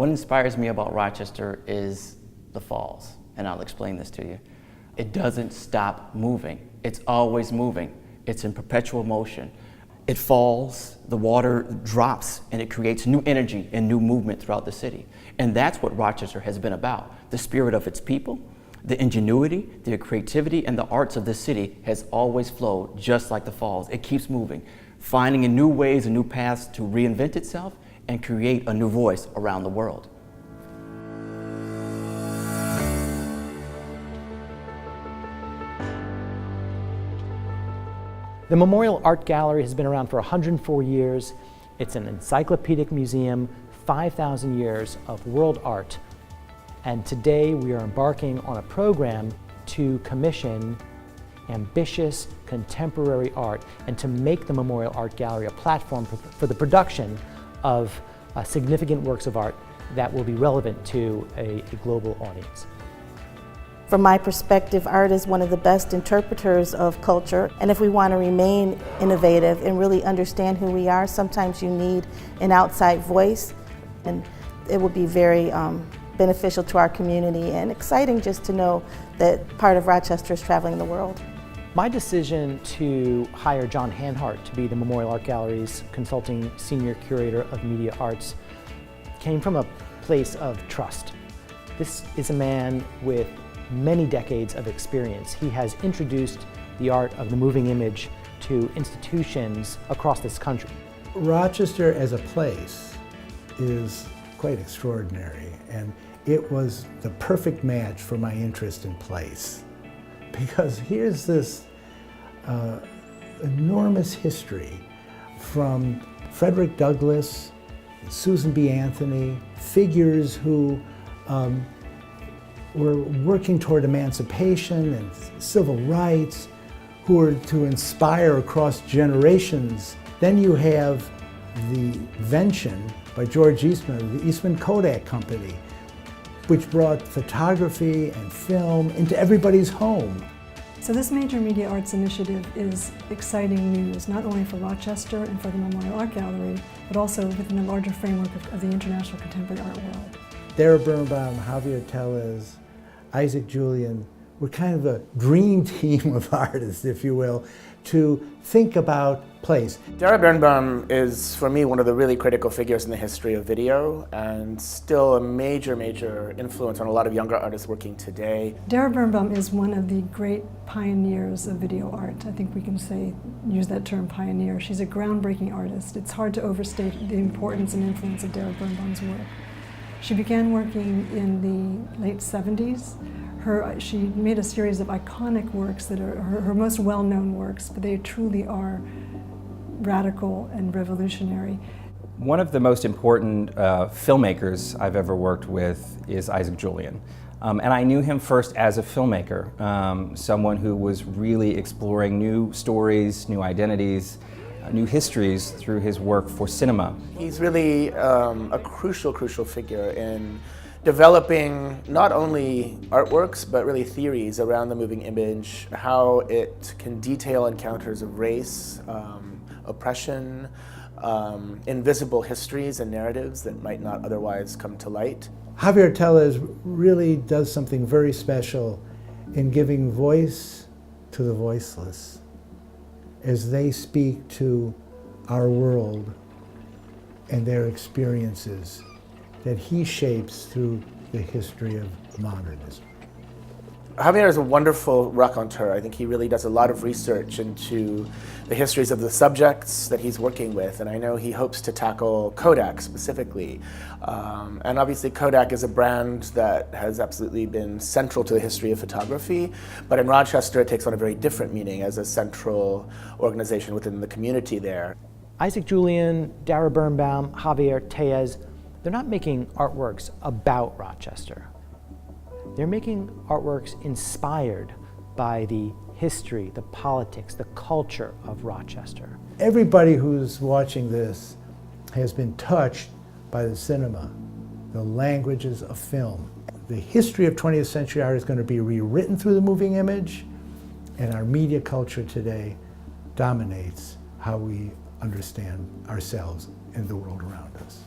What inspires me about Rochester is the falls, and I'll explain this to you. It doesn't stop moving. It's always moving. It's in perpetual motion. It falls, the water drops, and it creates new energy and new movement throughout the city. And that's what Rochester has been about. The spirit of its people, the ingenuity, the creativity, and the arts of this city has always flowed just like the falls. It keeps moving, finding new ways and new paths to reinvent itself and create a new voice around the world. The Memorial Art Gallery has been around for 104 years. It's an encyclopedic museum, 5,000 years of world art. And today we are embarking on a program to commission ambitious contemporary art and to make the Memorial Art Gallery a platform for the production of significant works of art that will be relevant to a global audience. From my perspective, art is one of the best interpreters of culture, and if we want to remain innovative and really understand who we are, sometimes you need an outside voice, and it will be very beneficial to our community and exciting just to know that part of Rochester is traveling the world. My decision to hire John Hanhart to be the Memorial Art Gallery's consulting senior curator of media arts came from a place of trust. This is a man with many decades of experience. He has introduced the art of the moving image to institutions across this country. Rochester as a place is quite extraordinary, and it was the perfect match for my interest in place. Because here's this enormous history from Frederick Douglass, Susan B. Anthony, figures who were working toward emancipation and civil rights, who were to inspire across generations. Then you have the invention by George Eastman of the Eastman Kodak Company, which brought photography and film into everybody's home. So this major media arts initiative is exciting news, not only for Rochester and for the Memorial Art Gallery, but also within the larger framework of the international contemporary art world. Dara Birnbaum, Javier Téllez, Isaac Julien, we're kind of a dream team of artists, if you will, to think about place. Dara Birnbaum is, for me, one of the really critical figures in the history of video and still a major, major influence on a lot of younger artists working today. Dara Birnbaum is one of the great pioneers of video art. I think we can use that term pioneer. She's a groundbreaking artist. It's hard to overstate the importance and influence of Dara Birnbaum's work. She began working in the late 70s. She made a series of iconic works that are her most well-known works, but they truly are radical and revolutionary. One of the most important filmmakers I've ever worked with is Isaac Julien. And I knew him first as a filmmaker, someone who was really exploring new stories, new identities, new histories through his work for cinema. He's really a crucial figure in developing not only artworks, but really theories around the moving image, how it can detail encounters of race, oppression, invisible histories and narratives that might not otherwise come to light. Javier Téllez really does something very special in giving voice to the voiceless as they speak to our world and their experiences that he shapes through the history of modernism. Javier is a wonderful raconteur. I think he really does a lot of research into the histories of the subjects that he's working with, and I know he hopes to tackle Kodak specifically. And obviously Kodak is a brand that has absolutely been central to the history of photography, but in Rochester it takes on a very different meaning as a central organization within the community there. Isaac Julien, Dara Birnbaum, Javier Téllez, they're not making artworks about Rochester. They're making artworks inspired by the history, the politics, the culture of Rochester. Everybody who's watching this has been touched by the cinema, the languages of film. The history of 20th century art is going to be rewritten through the moving image, and our media culture today dominates how we understand ourselves and the world around us.